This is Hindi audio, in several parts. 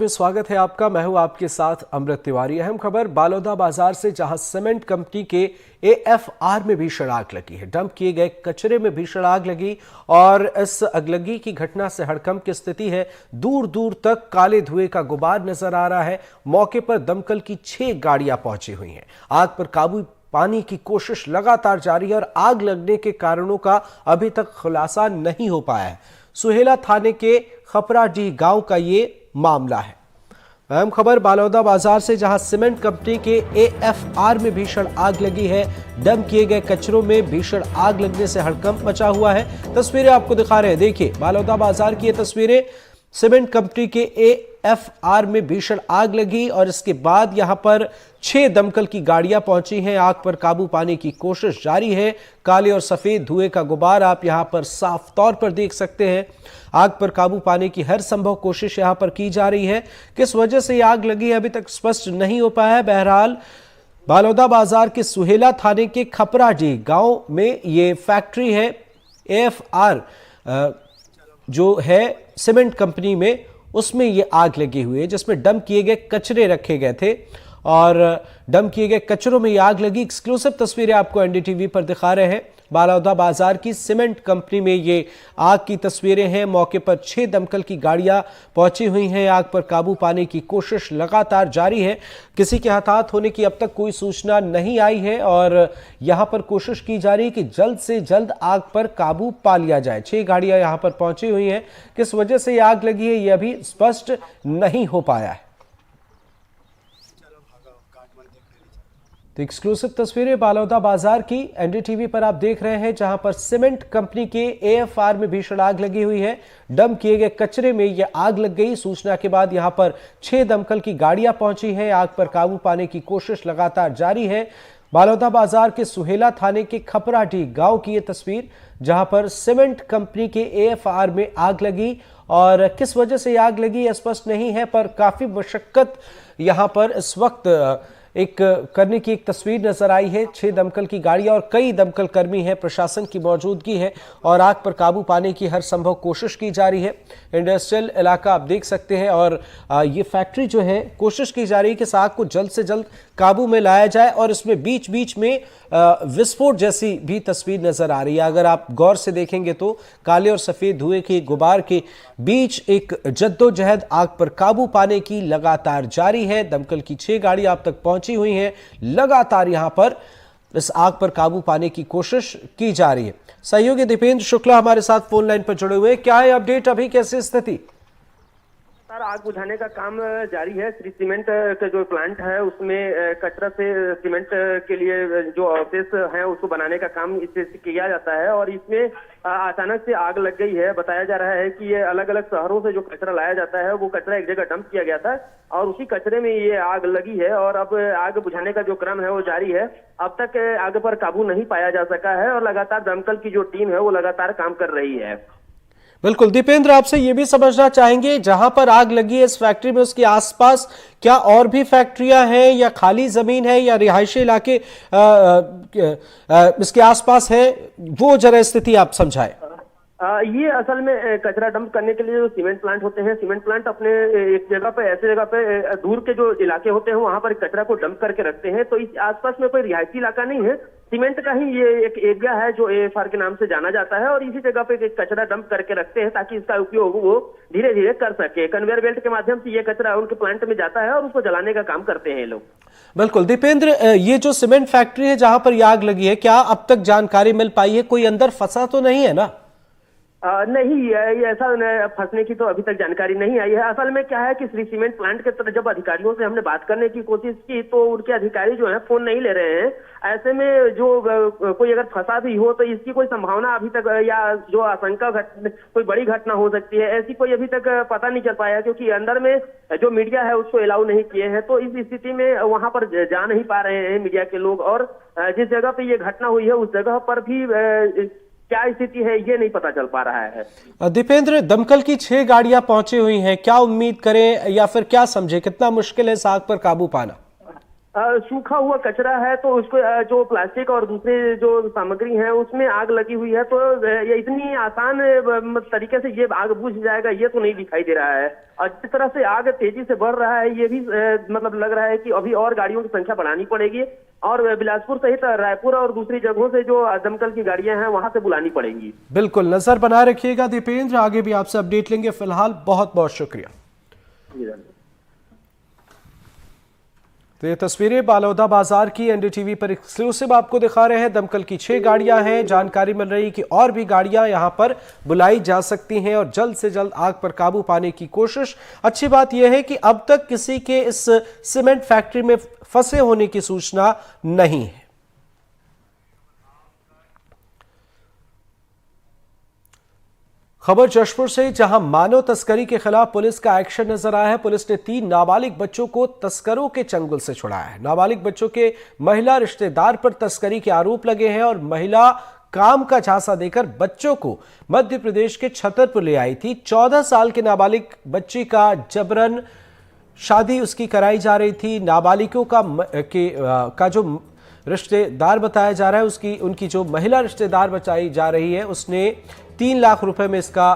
में स्वागत है आपका। मैं हूं आपके साथ अमृत तिवारी। अहम खबर बालोदा बाजार से, जहां सीमेंट कंपनी के एएफआर में भीषण आग लगी है। डंप किए गए कचरे में भीषण आग लगी और इस अगलगी की घटना से हड़कंप की स्थिति है। दूर दूर तक काले धुएं का गुबार नजर आ रहा है। मौके पर दमकल की 6 गाड़ियां पहुंची हुई हैं। आग पर काबू पाने की कोशिश लगातार जारी है और आग लगने के कारणों का अभी तक खुलासा नहीं हो पाया है। सुहेला थाने के खपराडीह गांव का ये मामला है। अहम खबर बालोदा बाजार से, जहां सीमेंट कंपनी के एएफआर में भीषण आग लगी है। डंप किए गए कचरों में भीषण आग लगने से हड़कंप मचा हुआ है। तस्वीरें आपको दिखा रहे हैं, देखिए बालोदा बाजार की ये तस्वीरें। सीमेंट कंपनी के एएफआर में भीषण आग लगी और इसके बाद यहां पर 6 दमकल की गाड़ियां पहुंची हैं। आग पर काबू पाने की कोशिश जारी है। काले और सफेद धुएं का गुबार आप यहां पर साफ तौर पर देख सकते हैं। आग पर काबू पाने की हर संभव कोशिश यहां पर की जा रही है। किस वजह से यह आग लगी अभी तक स्पष्ट नहीं हो पाया है। बहरहाल बालोदा बाजार के सुहेला थाने के खपराडीह गांव में ये फैक्ट्री है। एएफआर जो है सीमेंट कंपनी में, उसमें ये आग लगी हुई है, जिसमें डंप किए गए कचरे रखे गए थे और डंप किए गए कचरों में ये आग लगी। एक्सक्लूसिव तस्वीरें आपको एनडीटीवी पर दिखा रहे हैं। बालोदा बाजार की सीमेंट कंपनी में ये आग की तस्वीरें हैं। मौके पर 6 दमकल की गाड़ियां पहुंची हुई हैं। आग पर काबू पाने की कोशिश लगातार जारी है। किसी के हताहत होने की अब तक कोई सूचना नहीं आई है और यहां पर कोशिश की जा रही है कि जल्द से जल्द आग पर काबू पा लिया जाए। 6 गाड़ियां यहां पर पहुंची हुई हैं। किस वजह से यह आग लगी है यह अभी स्पष्ट नहीं हो पाया है। तो एक्सक्लूसिव तस्वीरें बालोदा बाजार की एनडीटीवी पर आप देख रहे हैं, जहां पर सीमेंट कंपनी के एएफआर में भीषण आग लगी हुई है। डंप किए गए कचरे में यह आग लग गई। सूचना के बाद यहां पर 6 दमकल की गाड़ियां पहुंची हैं। आग पर काबू पाने की कोशिश लगातार जारी है। बालोदा बाजार के सुहेला थाने के खपराडीह गांव की यह तस्वीर, जहां पर सीमेंट कंपनी के एएफआर में आग लगी और किस वजह से आग लगी स्पष्ट नहीं है, पर काफी मशक्कत यहां पर इस वक्त एक करने की एक तस्वीर नजर आई है। 6 दमकल की गाड़ियां और कई दमकल कर्मी हैं, प्रशासन की मौजूदगी है और आग पर काबू पाने की हर संभव कोशिश की जा रही है। इंडस्ट्रियल इलाका आप देख सकते हैं और ये फैक्ट्री जो है, कोशिश की जा रही है कि इस आग को जल्द से जल्द काबू में लाया जाए और इसमें बीच बीच में विस्फोट जैसी भी तस्वीर नजर आ रही है। अगर आप गौर से देखेंगे तो काले और सफेद धुएं के गुबार के बीच एक जद्दोजहद आग पर काबू पाने की लगातार जारी है। दमकल की 6 गाड़ी आप तक पहुंची हुई हैं। लगातार यहां पर इस आग पर काबू पाने की कोशिश की जा रही है। सहयोगी दीपेंद्र शुक्ला हमारे साथ फोन लाइन पर जुड़े हुए। क्या है अपडेट, अभी कैसी स्थिति? सर, आग बुझाने का काम जारी है। श्री सीमेंट का जो प्लांट है उसमें कचरा से सीमेंट के लिए जो अवशेष है उसको बनाने का काम इससे किया जाता है और इसमें अचानक से आग लग गई है। बताया जा रहा है कि ये अलग अलग शहरों से जो कचरा लाया जाता है वो कचरा एक जगह डंप किया गया था और उसी कचरे में ये आग लगी है और अब आग बुझाने का जो क्रम है वो जारी है। अब तक आग पर काबू नहीं पाया जा सका है और लगातार दमकल की जो टीम है वो लगातार काम कर रही है। बिल्कुल दीपेंद्र, आपसे ये भी समझना चाहेंगे, जहां पर आग लगी है इस फैक्ट्री में, उसके आसपास क्या और भी फैक्ट्रियां हैं या खाली जमीन है या रिहायशी इलाके इसके आसपास है, वो जरा स्थिति आप समझाएं। ये असल में कचरा डंप करने के लिए जो सीमेंट प्लांट होते हैं, सीमेंट प्लांट अपने एक जगह पे, ऐसे जगह पे दूर के जो इलाके होते हैं वहां पर कचरा को डंप करके रखते हैं। तो इस आसपास में कोई रिहायशी इलाका नहीं है, सीमेंट का ही ये एक एरिया है जो एएफआर के नाम से जाना जाता है और इसी जगह पे कचरा डंप करके रखते हैं ताकि इसका उपयोग वो धीरे धीरे कर सके। कन्वेयर बेल्ट के माध्यम से ये कचरा उनके प्लांट में जाता है और उसको जलाने का काम करते हैं लोग। बिल्कुल दीपेंद्र, ये जो सीमेंट फैक्ट्री है जहां पर आग लगी है, क्या अब तक जानकारी मिल पाई है? कोई अंदर फंसा तो नहीं है ना? नहीं, ऐसा फंसने की तो अभी तक जानकारी नहीं आई है। असल में क्या है कि श्री सीमेंट प्लांट के तरफ जब अधिकारियों से हमने बात करने की कोशिश की तो उनके अधिकारी जो है फोन नहीं ले रहे हैं। ऐसे में जो कोई अगर फंसा भी हो तो इसकी कोई संभावना अभी तक या जो आशंका कोई बड़ी घटना हो सकती है, ऐसी कोई अभी तक पता नहीं चल पाया, क्योंकि अंदर में जो मीडिया है उसको अलाउ नहीं किए हैं। तो इस स्थिति में वहां पर जा नहीं पा रहे हैं मीडिया के लोग और जिस जगह पे ये घटना हुई है उस जगह पर भी क्या स्थिति है ये नहीं पता चल पा रहा है। दीपेंद्र, दमकल की 6 गाड़ियां पहुंची हुई हैं, क्या उम्मीद करें या फिर क्या समझे, कितना मुश्किल है इस आग पर काबू पाना? सूखा हुआ कचरा है, तो उसको जो प्लास्टिक और दूसरे जो सामग्री है उसमें आग लगी हुई है, तो ये इतनी आसान तरीके से ये आग बुझ जाएगा ये तो नहीं दिखाई दे रहा है। और जिस तरह से आग तेजी से बढ़ रहा है, ये भी मतलब लग रहा है कि अभी और गाड़ियों की संख्या बढ़ानी पड़ेगी और बिलासपुर सहित रायपुर और दूसरी जगहों से जो दमकल की गाड़ियां हैं वहां से बुलानी पड़ेंगी। बिल्कुल, नजर बनाए रखिएगा दीपेंद्र, आगे भी आपसे अपडेट लेंगे। फिलहाल बहुत बहुत शुक्रिया। तो ये तस्वीरें बालोदा बाजार की एनडीटीवी पर एक्सक्लूसिव आपको दिखा रहे हैं। दमकल की 6 गाड़ियां हैं। जानकारी मिल रही है कि और भी गाड़ियां यहां पर बुलाई जा सकती हैं और जल्द से जल्द आग पर काबू पाने की कोशिश। अच्छी बात यह है कि अब तक किसी के इस सीमेंट फैक्ट्री में फंसे होने की सूचना नहीं है। खबर जशपुर से, जहां मानव तस्करी के खिलाफ पुलिस का एक्शन नजर आया है। पुलिस ने 3 नाबालिग बच्चों को तस्करों के चंगुल से छुड़ाया है। नाबालिग बच्चों के महिला रिश्तेदार पर तस्करी के आरोप लगे हैं और महिला काम का झांसा देकर बच्चों को मध्य प्रदेश के छतरपुर ले आई थी। 14 साल के नाबालिग बच्ची का जबरन शादी उसकी कराई जा रही थी। नाबालिगों का जो रिश्तेदार बताया जा रहा है, उनकी जो महिला रिश्तेदार बताई जा रही है, उसने 3 लाख रुपए में इसका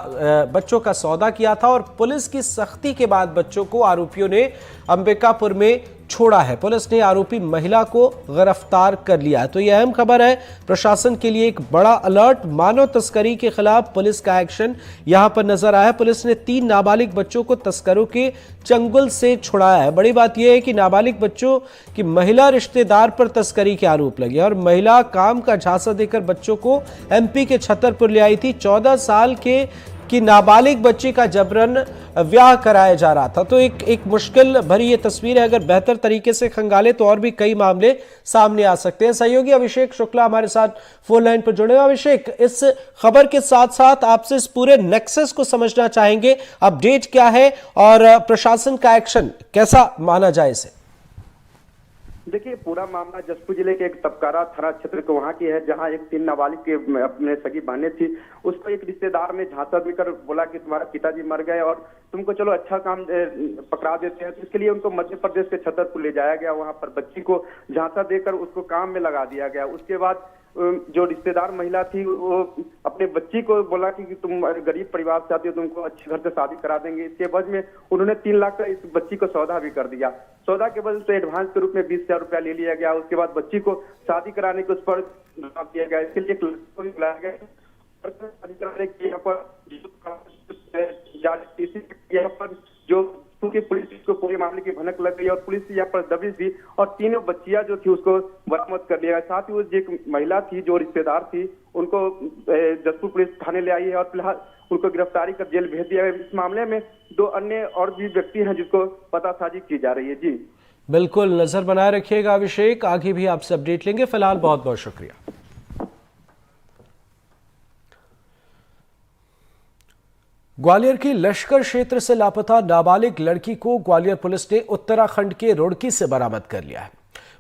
बच्चों का सौदा किया था और पुलिस की सख्ती के बाद बच्चों को आरोपियों ने अंबिकापुर में छोड़ा है। पुलिस ने आरोपी महिला को गिरफ्तार कर लिया है। तो यह अहम खबर है, प्रशासन के लिए एक बड़ा अलर्ट। मानव तस्करी के खिलाफ पुलिस का एक्शन यहां पर नजर आया है। पुलिस ने 3 नाबालिग बच्चों को तस्करों के चंगुल से छुड़ाया है। बड़ी बात यह है कि नाबालिग बच्चों की महिला रिश्तेदार पर तस्करी के आरोप लगे और महिला काम का झांसा देकर बच्चों को एमपी के छतरपुर ले आई थी। 14 साल की नाबालिग बच्ची का जबरन ब्याह कराया जा रहा था। तो एक मुश्किल भरी ये तस्वीर है। अगर बेहतर तरीके से खंगाले तो और भी कई मामले सामने आ सकते हैं। सहयोगी अभिषेक शुक्ला हमारे साथ फोन लाइन पर जुड़े हुए। अभिषेक, इस खबर के साथ साथ आपसे इस पूरे नेक्सस को समझना चाहेंगे, अपडेट क्या है और प्रशासन का एक्शन कैसा माना जाए इसे? देखिए, पूरा मामला जशपुर जिले के एक तबकारा थाना क्षेत्र के वहां की है, जहां एक 3 नाबालिग के अपने सगी बहनें थी। उसको एक रिश्तेदार ने झांसा देकर बोला कि तुम्हारा पिताजी मर गए और तुमको चलो अच्छा काम पकड़ा देते हैं। तो इसके लिए उनको मध्य प्रदेश के छतरपुर ले जाया गया। वहां पर बच्ची को झांसा देकर उसको काम में लगा दिया गया। उसके बाद जो रिश्तेदार महिला थी वो अपने बच्ची को बोला कि तुम गरीब परिवार से आती हो, तुमको अच्छे घर से शादी करा देंगे। इसके बाद में उन्होंने 3 लाख का इस बच्ची को सौदा भी कर दिया। सौदा के बदले से एडवांस के रूप में 20,000 रुपया ले लिया गया। उसके बाद बच्ची को शादी कराने के उस पर दबाव दिया गया। इसके लिए एक लड़की को भी बुलाया गया। यहाँ पर जो की पुलिस को पूरे मामले की भनक लग गई और पुलिस यहाँ पर दबिश दी और 3 बच्चियां जो थी उसको बरामद कर लिया। साथ ही वो एक महिला थी जो रिश्तेदार थी, उनको जशपुर पुलिस थाने ले आई है और फिलहाल उनको गिरफ्तारी कर जेल भेज दिया है। इस मामले में 2 अन्य और भी व्यक्ति हैं जिसको पतासाजी की जा रही है। जी बिल्कुल, नजर बनाए रखिएगा अभिषेक, आगे भी आपसे अपडेट लेंगे। फिलहाल बहुत बहुत शुक्रिया। ग्वालियर की लश्कर क्षेत्र से लापता नाबालिग लड़की को ग्वालियर पुलिस ने उत्तराखंड के रुड़की से बरामद कर लिया है।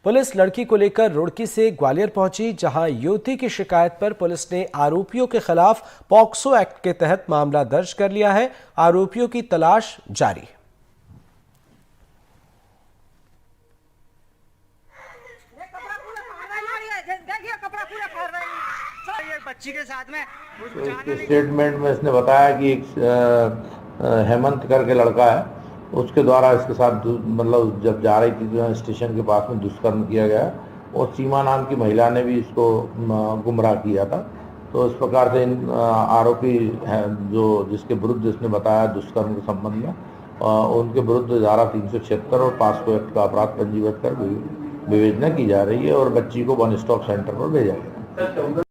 पुलिस लड़की को लेकर रुड़की से ग्वालियर पहुंची, जहां युवती की शिकायत पर पुलिस ने आरोपियों के खिलाफ पॉक्सो एक्ट के तहत मामला दर्ज कर लिया है। आरोपियों की तलाश जारी है। बच्ची के साथ में स्टेटमेंट में इसने बताया कि एक हेमंत करके लड़का है, उसके द्वारा इसके साथ मतलब जब जा रही थी तो स्टेशन के पास में दुष्कर्म किया गया और सीमा नाम की महिला ने भी इसको गुमराह किया था। तो इस प्रकार से इन आरोपी हैं जो जिसके विरुद्ध इसने बताया दुष्कर्म के संबंध में, उनके विरुद्ध धारा 376 और पॉक्सो एक्ट का अपराध पंजीबद्ध कर विवेचना की जा रही है और बच्ची को वन स्टॉप सेंटर पर भेजा गया।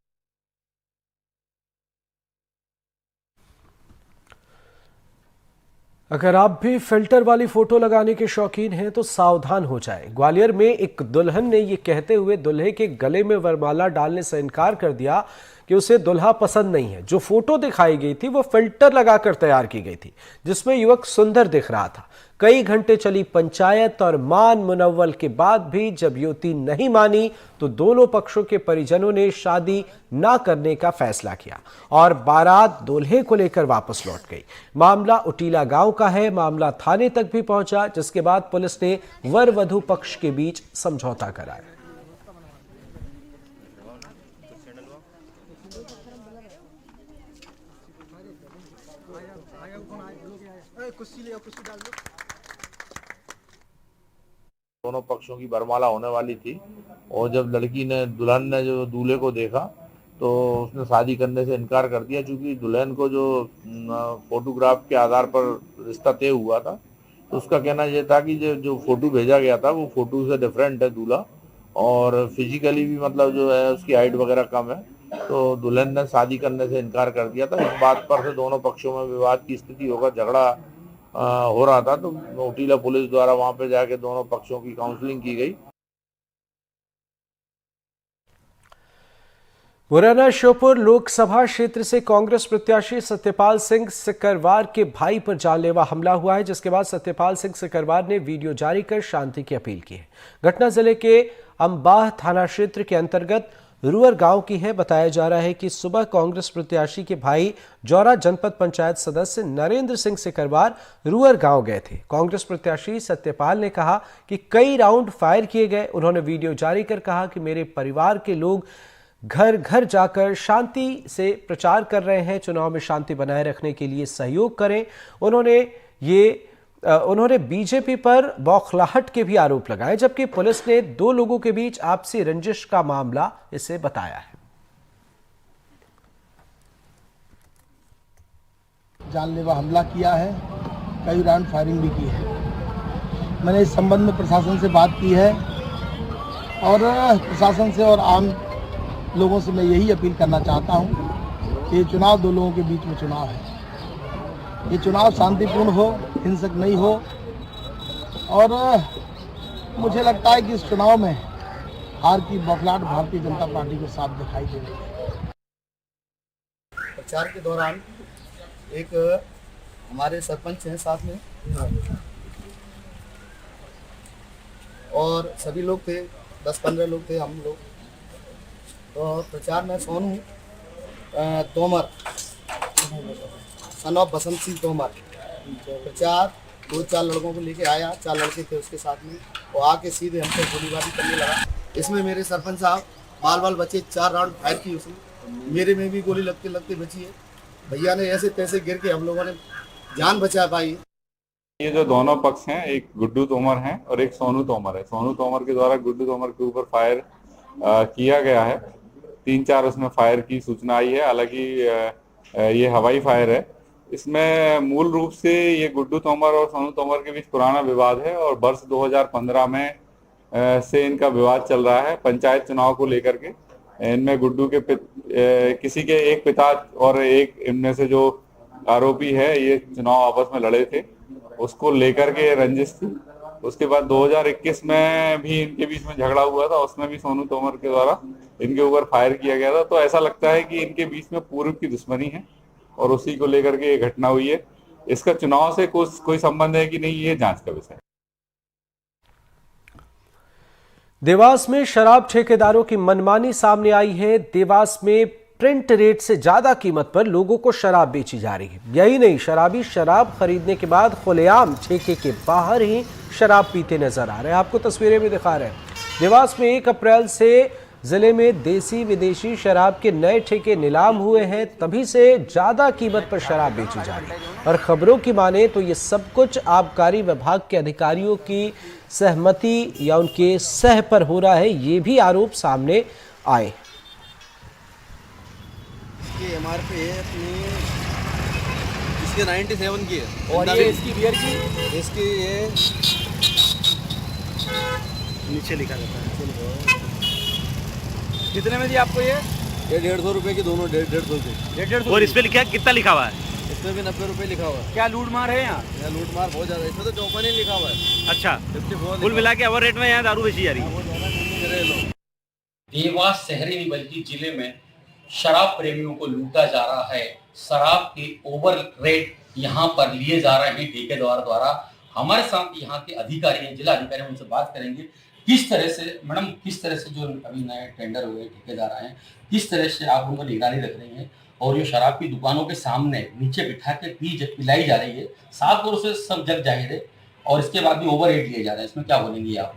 अगर आप भी फिल्टर वाली फोटो लगाने के शौकीन हैं तो सावधान हो जाएं। ग्वालियर में एक दुल्हन ने ये कहते हुए दूल्हे के गले में वरमाला डालने से इनकार कर दिया कि उसे दुल्हा पसंद नहीं है। जो फोटो दिखाई गई थी वो फिल्टर लगाकर तैयार की गई थी, जिसमें युवक सुंदर दिख रहा था। कई घंटे चली पंचायत और मान मुनव्वल के बाद भी जब युवती नहीं मानी तो दोनों पक्षों के परिजनों ने शादी ना करने का फैसला किया और बारात दूल्हे को लेकर वापस लौट गई। मामला उटीला गांव का है। मामला थाने तक भी पहुंचा, जिसके बाद पुलिस ने वर वधू पक्ष के बीच समझौता कराया। दोनों पक्षों की वरमाला होने वाली थी और जब लड़की ने दुल्हन ने जो दूल्हे को देखा तो उसने शादी करने से इनकार कर दिया, क्योंकि दुल्हन को जो फोटोग्राफ के आधार पर रिश्ता तय हुआ था तो उसका कहना यह था कि जो फोटो भेजा गया था वो फोटो से डिफरेंट है दूल्हा, और फिजिकली भी मतलब जो है उसकी हाइट वगैरह कम है, तो दुल्हन ने शादी करने से इनकार कर दिया था। इस बात पर से दोनों पक्षों में विवाद की स्थिति होकर झगड़ा हो रहा था, तो उटीला पुलिस द्वारा वहां पे जाके दोनों पक्षों की काउंसलिंग की गई। मुरैना श्योपुर लोकसभा क्षेत्र से कांग्रेस प्रत्याशी सत्यपाल सिंह सिकरवार के भाई पर जानलेवा हमला हुआ है, जिसके बाद सत्यपाल सिंह सिकरवार ने वीडियो जारी कर शांति की अपील की है। घटना जिले के अंबाह थाना क्षेत्र के अंतर्गत रुअर गांव की है। बताया जा रहा है कि सुबह कांग्रेस प्रत्याशी के भाई जौरा जनपद पंचायत सदस्य नरेंद्र सिंह सिकरवार रुअर गांव गए थे। कांग्रेस प्रत्याशी सत्यपाल ने कहा कि कई राउंड फायर किए गए। उन्होंने वीडियो जारी कर कहा कि मेरे परिवार के लोग घर घर जाकर शांति से प्रचार कर रहे हैं, चुनाव में शांति बनाए रखने के लिए सहयोग करें। उन्होंने बीजेपी पर बौखलाहट के भी आरोप लगाए, जबकि पुलिस ने दो लोगों के बीच आपसी रंजिश का मामला इसे बताया है। जानलेवा हमला किया है, कई राउंड फायरिंग भी की है। मैंने इस संबंध में प्रशासन से बात की है और प्रशासन से और आम लोगों से मैं यही अपील करना चाहता हूं कि ये चुनाव दो लोगों के बीच में चुनाव है। ये चुनाव शांतिपूर्ण हो, हिंसक नहीं हो, और मुझे लगता है कि इस चुनाव में हार की बौखलाहट भारतीय जनता पार्टी को साफ दिखाई दे रही है। प्रचार के दौरान एक हमारे सरपंच हैं साथ में और सभी लोग थे, 10-15 लोग थे हम लोग। तो प्रचार में सोनू तोमर, सन ऑफ बसंत सिंह तोमर, प्रचार 2-4 लड़कों को लेके आया। 4 लड़के थे उसके साथ में, वो आके सीधे हमसे गोलीबारी करने लगा। इसमें मेरे सरपंच साहब बाल बचे, 4 राउंड फायर की उसने। मेरे में भी गोली लगते लगते बची है। भैया ने ऐसे तैसे गिर के हम लोगों ने जान बचा पाई। ये जो दोनों पक्ष हैं, एक गुड्डू तोमर हैं और एक सोनू तोमर है। सोनू तोमर के द्वारा गुड्डू तोमर के ऊपर फायर किया गया है। 3-4 उसमें फायर की सूचना आई है। हालांकि ये हवाई फायर है। इसमें मूल रूप से ये गुड्डू तोमर और सोनू तोमर के बीच पुराना विवाद है और वर्ष 2015 में से इनका विवाद चल रहा है पंचायत चुनाव को लेकर के। इनमें गुड्डू के किसी के एक पिता और एक इनमें से जो आरोपी है ये चुनाव आपस में लड़े थे, उसको लेकर के रंजिश थी। उसके बाद 2021 में भी इनके बीच में झगड़ा हुआ था, उसमें भी सोनू तोमर के द्वारा इनके ऊपर फायर किया गया था। तो ऐसा लगता है कि इनके बीच में पूर्व की दुश्मनी है और उसी को लेकर के ये घटना हुई है। इसका चुनाव से कोई संबंध है कि नहीं, ये जांच का विषय है। देवास में शराब ठेकेदारों की मनमानी सामने आई है। देवास में प्रिंट रेट से ज्यादा कीमत पर लोगों को शराब बेची जा रही है। यही नहीं, शराबी शराब खरीदने के बाद खुलेआम ठेके के बाहर ही शराब पीते नजर आ रहे हैं। आपको तस्वीरें भी दिखा रहे हैं। देवास में 1 अप्रैल से जिले में देसी विदेशी शराब के नए ठेके नीलाम हुए हैं। तभी से ज्यादा कीमत पर शराब बेची जा रही है और खबरों की माने तो ये सब कुछ आबकारी विभाग के अधिकारियों की सहमति या उनके सह पर हो रहा है, ये भी आरोप सामने आए। इसकी एमआरपी है अपनी, इसके 97 की है और ये इसकी बियर की, इसकी ये नीचे लिखा रहता है। कितने में दी आपको ये? 150 रुपए की दोनों, 150 की। 150। और इस पे लिखा कितना लिखा हुआ है? इसमें भी 90 रुपए लिखा हुआ है। क्या लूट मार है यहाँ? यहाँ लूट मार बहुत ज्यादा, इसमें तो 54 ही लिखा हुआ है। अच्छा, 54 कुल मिला के ओवर रेट में यहाँ दारू बेची जा रही है। देवास शहर ही नहीं बल्कि जिले में शराब प्रेमियों को लूटा जा रहा है, शराब के ओवर रेट यहाँ पर लिए जा रहे हैं ठेकेदार द्वारा। हमारे साथ यहाँ के अधिकारी हैं, जिला अधिकारी, उनसे बात करेंगे किस तरह से, मैडम किस तरह से जो अभी नए टेंडर हुए ठेकेदार आए हैं, किस तरह से आप उनको निगरानी रख रही हैं और जो शराब की दुकानों के सामने नीचे बिठा के पिलाई जा रही है, साफ तौर से सब जग जाहिर है, और इसके बाद भी ओवर रेट लिए जा रहे हैं, इसमें क्या बोलेंगी आप?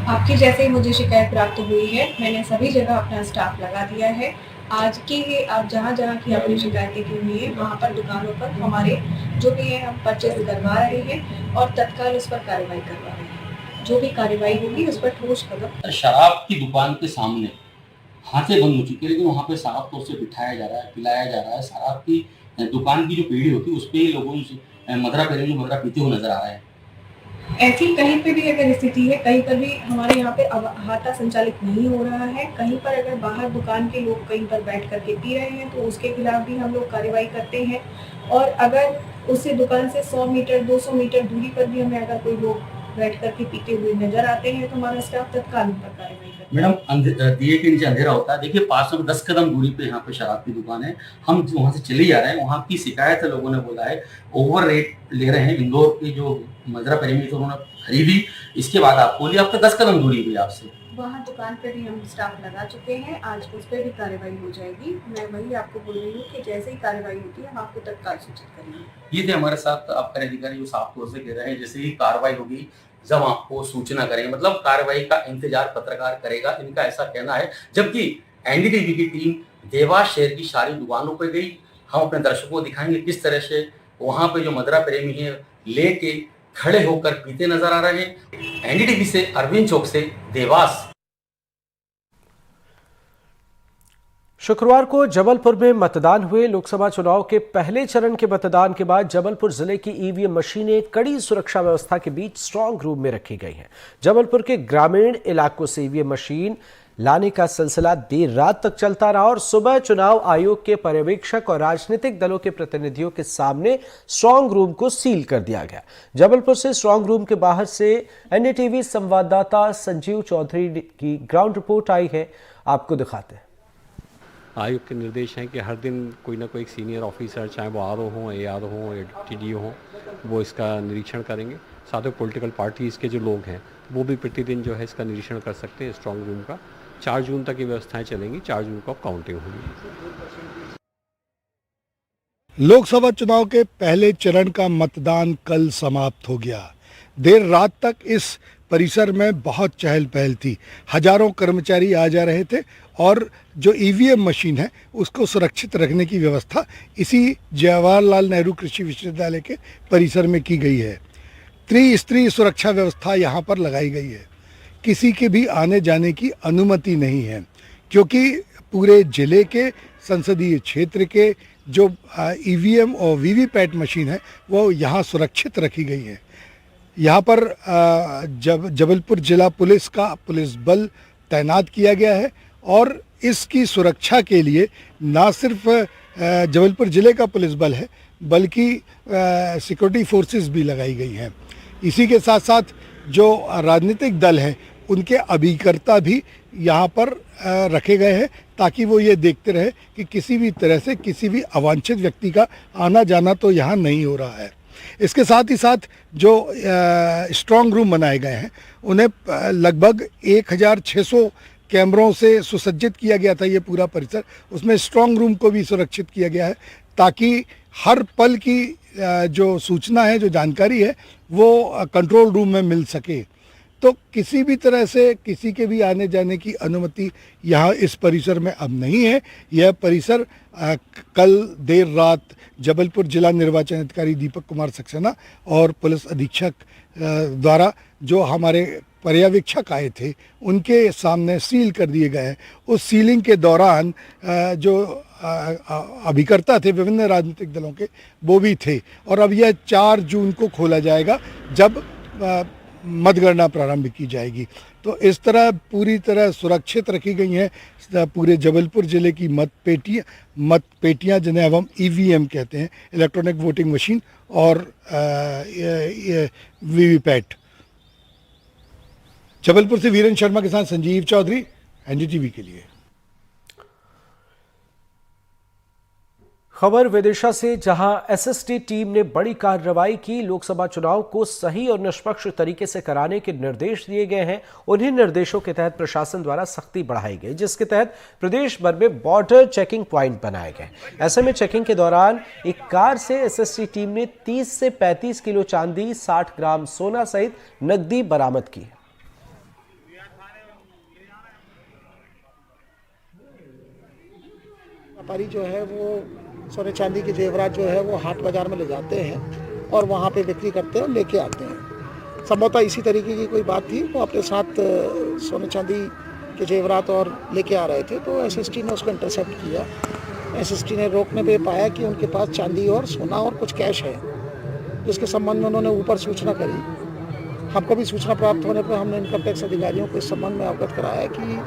आपकी जैसे ही मुझे शिकायत प्राप्त हुई है, मैंने सभी जगह अपना स्टाफ लगा दिया है। आज की आप जहाँ की आपने शिकायतें की हुई है, वहाँ पर दुकानों पर हमारे जो भी है हम परचेज करवा रहे हैं और तत्काल उस पर कार्रवाई करवा रहे हैं। जो भी कार्रवाई होगी उस पर ठोस कदम। शराब की दुकान के सामने हाथे बंद हो चुके हैं, लेकिन वहाँ पे साफ तौर से बिठाया जा रहा है, पिलाया जा रहा है। शराब की दुकान की जो पीढ़ी होती है उस पर ही लोगों से मदरा प्रेमी मदरा पीते हुए नजर आ रहे हैं। ऐसी कहीं पे भी अगर स्थिति है, कहीं पर भी हमारे यहाँ पे अहाता संचालित नहीं हो रहा है, कहीं पर अगर बाहर दुकान के लोग कहीं पर बैठ करके पी रहे हैं तो उसके खिलाफ भी हम लोग कार्रवाई करते हैं। और अगर उससे दुकान से 100 मीटर 200 मीटर दूरी पर भी हमें अगर कोई लोग बैठ करके पीते हुए नजर आते हैं तो हमारा स्टाफ तत्काल उन पर कार्रवाई करता है। मैडम, दिए के नीचे अंधेरा होता है। देखिए, पास में 10 कदम दूरी पे यहाँ पे शराब की दुकान है, हम वहाँ से चले जा रहे हैं। वहाँ की शिकायत है, लोगों ने बोला है ओवर रेट ले रहे हैं। इंदौर के जो मदरा प्रेमी थे उन्होंने खरीदी, इसके बाद आप बोलिए आपका 10 कदम दूरी हुई आपसे। वहाँ दुकान पे भी हम स्टाफ लगा चुके हैं, आज उस पर भी कार्रवाई हो जाएगी। मैं वही आपको बोल रही हूँ कि जैसे ही कार्रवाई होती है हम आपको तत्काल सूचित करेंगे। ये थे हमारे साथ आपका अधिकारी जो साफ तौर से कह रहे हैं जैसे ही कार्रवाई होगी जब आपको सूचना करेंगे, मतलब कार्रवाई का इंतजार पत्रकार करेगा, इनका ऐसा कहना है। जबकि एनडीटीवी की टीम देवास शहर की सारी दुकानों पर गई। हम अपने दर्शकों को दिखाएंगे किस तरह से वहां पे जो मदरा प्रेमी है लेके खड़े होकर पीते नजर आ रहे हैं। एनडीटीवी से अरविंद चौक से देवास। शुक्रवार को जबलपुर में मतदान हुए। लोकसभा चुनाव के पहले चरण के मतदान के बाद जबलपुर जिले की ईवीएम मशीनें कड़ी सुरक्षा व्यवस्था के बीच स्ट्रांग रूम में रखी गई हैं। जबलपुर के ग्रामीण इलाकों से ईवीएम मशीन लाने का सिलसिला देर रात तक चलता रहा और सुबह चुनाव आयोग के पर्यवेक्षक और राजनीतिक दलों के प्रतिनिधियों के सामने स्ट्रांग रूम को सील कर दिया गया। जबलपुर से स्ट्रांग रूम के बाहर से एनडीटीवी संवाददाता संजीव चौधरी की ग्राउंड रिपोर्ट आई है, आपको दिखाते हैं। आयोग के निर्देश हैं कि हर दिन कोई ना कोई सीनियर ऑफिसर, चाहे वो आरओ हों, एआरओ हों, टीडीओ हों, वो इसका निरीक्षण करेंगे। साथ में पॉलिटिकल पार्टीज़ के जो लोग हैं वो भी प्रतिदिन जो है इसका निरीक्षण कर सकते हैं स्ट्रांग रूम का। 4 जून तक ये व्यवस्थाएं चलेंगी। 4 जून को काउंटिंग होगी। लोकसभा चुनाव के पहले चरण का मतदान कल समाप्त हो गया। देर रात तक इस परिसर में बहुत चहल पहल थी। हजारों कर्मचारी आ जा रहे थे और जो ईवीएम मशीन है उसको सुरक्षित रखने की व्यवस्था इसी जवाहरलाल नेहरू कृषि विश्वविद्यालय के परिसर में की गई है। त्रिस्तरीय सुरक्षा व्यवस्था यहाँ पर लगाई गई है। किसी के भी आने जाने की अनुमति नहीं है, क्योंकि पूरे जिले के संसदीय क्षेत्र के जो ईवीएम और वीवीपैट मशीन है वो यहाँ सुरक्षित रखी गई है। यहाँ पर जबलपुर जिला पुलिस का पुलिस बल तैनात किया गया है और इसकी सुरक्षा के लिए ना सिर्फ जबलपुर जिले का पुलिस बल है बल्कि सिक्योरिटी फोर्सेस भी लगाई गई हैं। इसी के साथ साथ जो राजनीतिक दल हैं उनके अभिकर्ता भी यहाँ पर रखे गए हैं ताकि वो ये देखते रहे कि किसी भी तरह से किसी भी अवांछित व्यक्ति का आना जाना तो यहाँ नहीं हो रहा है। इसके साथ ही साथ जो स्ट्रांग रूम बनाए गए हैं उन्हें लगभग 1600 कैमरों से सुसज्जित किया गया था। ये पूरा परिसर, उसमें स्ट्रांग रूम को भी सुरक्षित किया गया है ताकि हर पल की जो सूचना है, जो जानकारी है वो कंट्रोल रूम में मिल सके। तो किसी भी तरह से किसी के भी आने जाने की अनुमति यहाँ इस परिसर में अब नहीं है। यह परिसर कल देर रात जबलपुर जिला निर्वाचन अधिकारी दीपक कुमार सक्सेना और पुलिस अधीक्षक द्वारा जो हमारे पर्यवेक्षक आए थे उनके सामने सील कर दिए गए हैं। उस सीलिंग के दौरान जो अभिकर्ता थे विभिन्न राजनीतिक दलों के वो भी थे और अब यह 4 जून को खोला जाएगा जब मतगणना प्रारंभ की जाएगी। तो इस तरह पूरी तरह सुरक्षित रखी गई हैं पूरे जबलपुर जिले की मतपेटियाँ जिन्हें अब हम ईवीएम कहते हैं, इलेक्ट्रॉनिक वोटिंग मशीन और वीवीपैट। जबलपुर से वीरेंद्र शर्मा के साथ संजीव चौधरी, एनडीटीवी के लिए। खबर विदिशा से, जहां एसएसटी टीम ने बड़ी कार्रवाई की। लोकसभा चुनाव को सही और निष्पक्ष तरीके से कराने के निर्देश दिए गए हैं। उन्हीं निर्देशों के तहत प्रशासन द्वारा सख्ती बढ़ाई गई, जिसके तहत प्रदेश भर में बॉर्डर चेकिंग प्वाइंट बनाए गए। ऐसे में चेकिंग के दौरान एक कार से एसएसटी टीम ने 30 से 35 किलो चांदी, 60 ग्राम सोना सहित नकदी बरामद की। व्यापारी जो है वो सोने चांदी के जेवरात जो है वो हाट बाजार में ले जाते हैं और वहाँ पे बिक्री करते हैं और लेके आते हैं। संभवतः इसी तरीके की कोई बात थी, वो अपने साथ सोने चांदी के जेवरात और लेके आ रहे थे, तो एसएसटी ने उसको इंटरसेप्ट किया। एसएसटी ने रोकने पे पाया कि उनके पास चांदी और सोना और कुछ कैश है, जिसके संबंध में उन्होंने ऊपर सूचना करी। हमको भी सूचना प्राप्त होने पर हमने इनकम टैक्स अधिकारियों को इस संबंध में अवगत कराया कि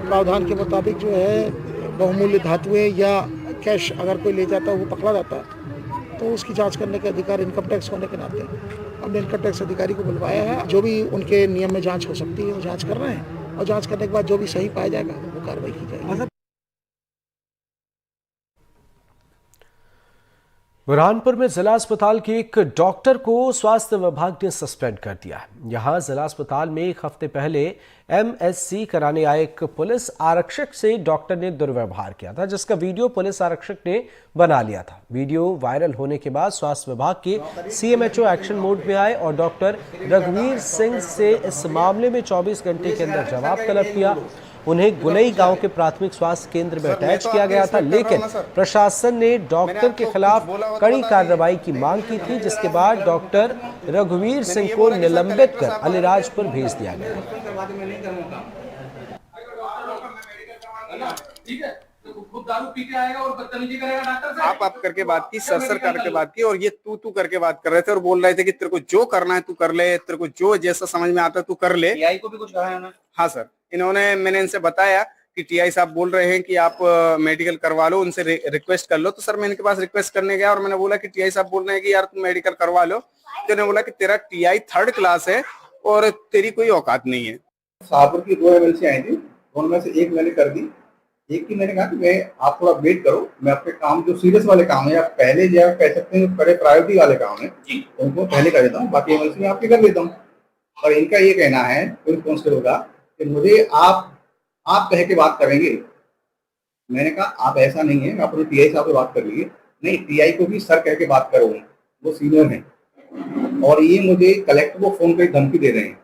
प्रावधान के मुताबिक जो है बहुमूल्य धातुएं या कैश अगर कोई ले जाता है, वो पकड़ा जाता है, तो उसकी जांच करने के अधिकार इनकम टैक्स होने के नाते हमने इनकम टैक्स अधिकारी को बुलवाया है। जो भी उनके नियम में जांच हो सकती है वो जांच कर रहे हैं, और जांच करने के बाद जो भी सही पाया जाएगा वो कार्रवाई की जाएगी। बुरहानपुर में जिला अस्पताल के एक डॉक्टर को स्वास्थ्य विभाग ने सस्पेंड कर दिया है। यहां जिला अस्पताल में एक हफ्ते पहले एमएससी कराने आए एक पुलिस आरक्षक से डॉक्टर ने दुर्व्यवहार किया था, जिसका वीडियो पुलिस आरक्षक ने बना लिया था। वीडियो वायरल होने के बाद स्वास्थ्य विभाग के सीएमएचओ एक्शन मोड में आए और डॉक्टर रघुवीर सिंह से इस मामले में 24 घंटे के अंदर जवाब तलब किया। उन्हें गुलई गांव के प्राथमिक स्वास्थ्य केंद्र में अटैच किया गया था, लेकिन प्रशासन ने डॉक्टर के खिलाफ कड़ी कार्रवाई की मांग की थी, जिसके बाद डॉक्टर रघुवीर सिंह को निलंबित कर अलीराजपुर भेज दिया गया। खुद दारू पी के आएगा और बदतमीजी करेगा डॉक्टर से। आप करके बात की, सर करके बात की, और ये तू करके बात कर रहे थे और बोल रहे थे कि तेरे को जो करना है तू कर ले, तेरे को जो जैसा समझ में आता है तू कर ले। टीआई को भी कुछ कहा है ना? हाँ सर, मैंने इनसे बताया कि टीआई साहब बोल रहे हैं कि आप मेडिकल करवा लो, उनसे रिक्वेस्ट कर लो। तो सर मैं इनके पास रिक्वेस्ट करने गया और मैंने बोला कि टीआई साहब बोल रहे हैं कि यार तुम मेडिकल करवा लो। तो उन्होंने बोला कि तेरा टीआई 3rd क्लास है और तेरी कोई औकात नहीं है। शाहपुर की 2 एमएलसी आई थी, दोनों में से एक मैंने कर दी, एक की मैंने कहा कि आप थोड़ा वेट करो, मैं अपने काम जो सीरियस वाले काम है या पहले जो कह सकते हैं बड़े प्रायोरिटी वाले काम है उनको पहले कर देता हूँ, बाकी एमएलसी में आपके कर लेता हूँ। और इनका ये कहना है पुलिस कांस्टेबल का कि मुझे आप कह के बात करेंगे। मैंने कहा आप ऐसा नहीं है, आप अपने टीआई साहब से बात कर लीजिए। नहीं, टीआई को भी सर कह के बात करो, वो सीनियर है। और ये मुझे कलेक्टर को फोन कर धमकी दे रहे हैं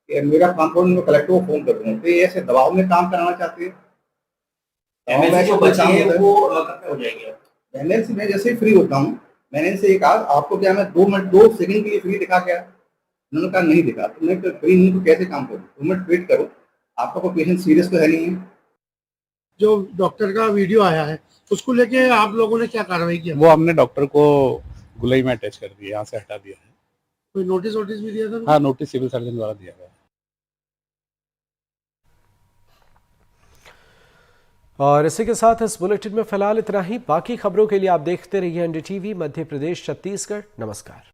कि मेरा काम करो, मैं कलेक्टर को फोन कर दूंगा। तो ये ऐसे दबाव में काम कराना चाहते हैं। एमएलसी में जैसे ही फ्री होता हूँ, मैंने इनसे ये कहा आपको क्या मैं 2 सेकंड के लिए फ्री दिखा क्या? उन्होंने कहा नहीं दिखा। तो मैं फ्री नहीं तो कैसे काम करूँ? 2 मिनट वेट करो, आपका कोई पेशेंट सीरियस तो है नहीं है। जो डॉक्टर का वीडियो आया है उसको लेके आप लोगों ने क्या कार्रवाई किया? वो हमने डॉक्टर को गुलई में अटैच कर दिया, यहाँ से हटा दिया है। कोई नोटिस भी दिया था? हाँ, नोटिस सिविल सर्जन द्वारा दिया गया। और इसी के साथ इस बुलेटिन में फिलहाल इतना ही। बाकी खबरों के लिए आप देखते रहिए एनडीटीवी मध्य प्रदेश छत्तीसगढ़। नमस्कार।